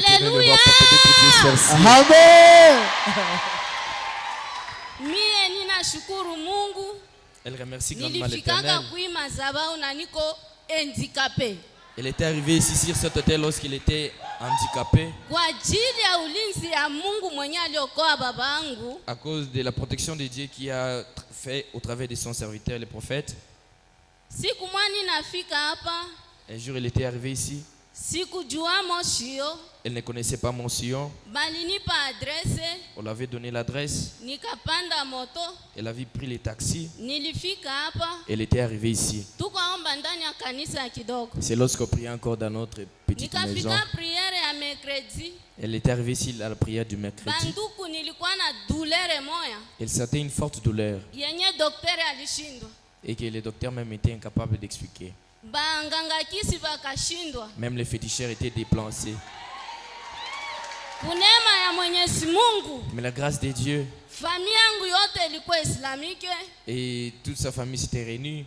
Alléluia. Amen. Mie ninashukuru Mungu. Elle remercie grandement Nilifikaka l'Éternel. kuima zabao na niko handicapé. Elle était arrivée ici sur cet hôtel lorsqu'il était handicapé. Kwa ajili ya ulinzi ya Mungu mwenye aliokoa babangu. À cause de la protection de Dieu qui a fait au travers de son serviteur, le prophète. Siku mwani nafika hapa. Un jour, elle était arrivée ici. Sikujua moshio. Elle ne connaissait pas mon sillon. Balinipa adresse. On l'avait donné l'adresse. Nikapanda moto. Elle avait pris les taxis. Nilifika hapa. Elle était arrivée ici. Tukaomba ndani ya kanisa kidogo. C'est lorsqu'on priait encore dans notre petite maison. Nikafika prière ya mercredi. Elle était arrivée ici à la prière du mercredi. Banduku nilikuwa na douleur moya. Elle sentait une forte douleur. Yenye daktari alishindwa. Et que le docteur même était incapable d'expliquer. Banganga kisi bakashindwa. Même les féticheurs étaient déplacés. Kunema ya Mwenyezi Mungu. Mais la grâce de Dieu. Familia yangu yote ilikuwa islamike. Et toute sa famille s'était réunie.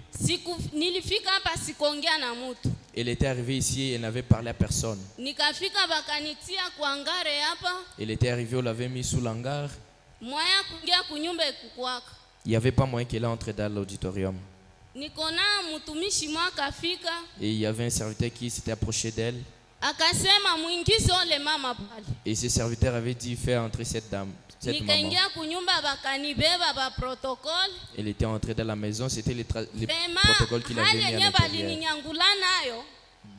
Nilifika hapa sikuongea na mtu. Elle était arrivée ici et elle n'avait parlé à personne. Nikafika bakanitia kwa ngare hapa. Elle était arrivée, on l'avait mis sous l'hangar. Moya kuingia kunyumba ikukwaka. Il n'y avait pas moyen qu'elle entre dans l'auditorium. Nikona mtumishi mwaka fika. Et il y avait un serviteur qui s'était approché d'elle. Akasema muingize ole mama pale. Et ce serviteur avait dit fais entrer cette dame, cette maman. Nikaingia kunyumba bakanibeba ba protocole. Elle était entrée dans la maison, c'était les protocoles qu'il avait mis à l'intérieur.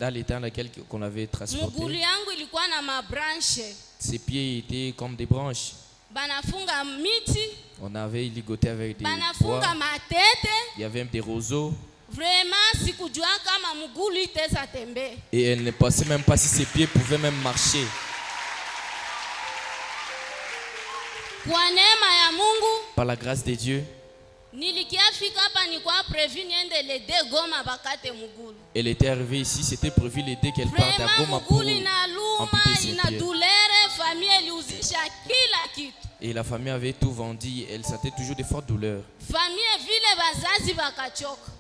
Dans l'état dans lequel on avait transporté. Mugulu yangu ilikuwa na mabranche. Ses pieds étaient comme des branches. Banafunga miti. On avait ligoté avec des Banafunga bois. matete. Il y avait même des roseaux. Vraiment sikujua kama mugulu iteza tembe. Et elle ne pensait même pas si ses pieds pouvaient même marcher. Kwa neema ya Mungu. Par la grâce de Dieu. Nilikiafika hapa nilikuwa prevu niende le de Goma bakate mugulu. Elle était arrivée ici, c'était prévu l'aider qu'elle parte à Goma pour amputer ses pieds. Et la famille avait tout vendu, elle sentait toujours de fortes douleurs.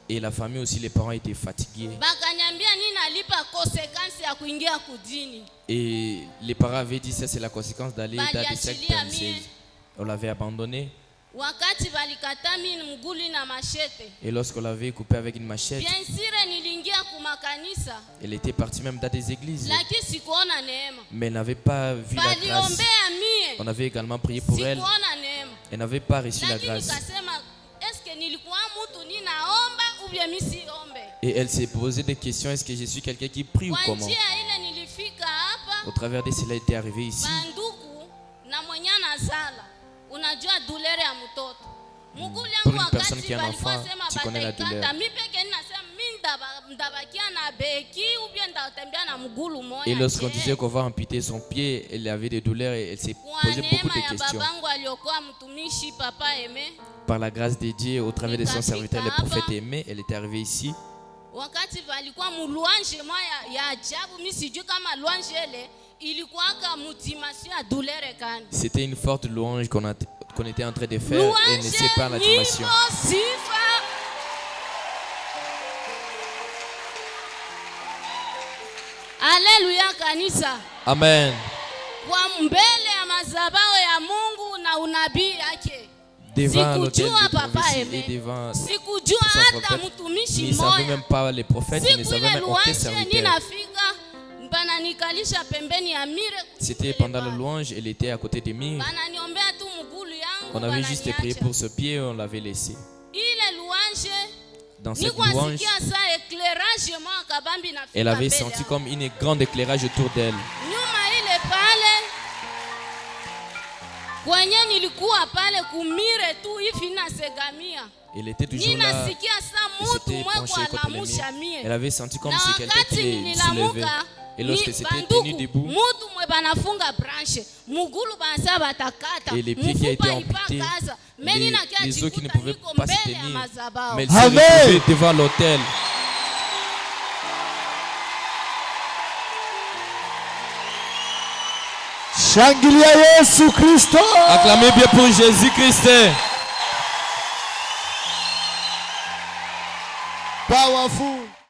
Et la famille aussi, les parents étaient fatigués. Et les parents avaient dit ça c'est la conséquence d'aller dans des sectes perniceuses. On l'avait abandonné. Et lorsqu'on l'avait coupé avec une machette, elle était partie même dans des églises. Mais elle n'avait pas vu la grâce. On avait également prié pour elle. Elle n'avait pas reçu la grâce. Et elle s'est posé des questions. Est-ce que je suis quelqu'un qui prie ou comment? Au travers de cela, elle était arrivée ici. Pour une personne qui a un enfant, tu connais la douleur. Et lorsqu'on disait qu'on va amputer son pied, elle avait des douleurs et elle s'est posé beaucoup de questions. Par la grâce de Dieu, au travers de son serviteur, le prophète aimé, elle était arrivée ici. C'était une forte louange qu'on était en train de faire et elle ne sait pas la dimension. Alléluia kanisa. Amen. Kwa mbele ya mazabao ya Mungu na unabii yake. Devant l'autel Sikujua de papa prophétie aimé. et devant Sikujua son hata prophète, mtumishi ils ne savaient mmoja. même pas les prophètes, ils ne savaient même aucun serviteur. Ninafika bananikalisha pembeni ya mire. C'était pendant la louange, elle était à côté de Mire. Bananiombea tu mugulu yangu. On avait juste prié pour ce pied, on l'avait laissé. Ile louange. Dans cette louange, elle avait senti comme une grande éclairage autour d'elle. Elle était toujours là, elle s'était penchée contre les murs. Elle avait senti comme si quelqu'un qui les soulevait. Et lorsqu'elle s'était tenue debout, et les pieds qui étaient amputés, les os qui ne pouvaient pas se tenir, mais elle s'est retrouvée devant l'autel. Shangilia Yesu Kristo. Acclamez bien pour Jésus-Christ.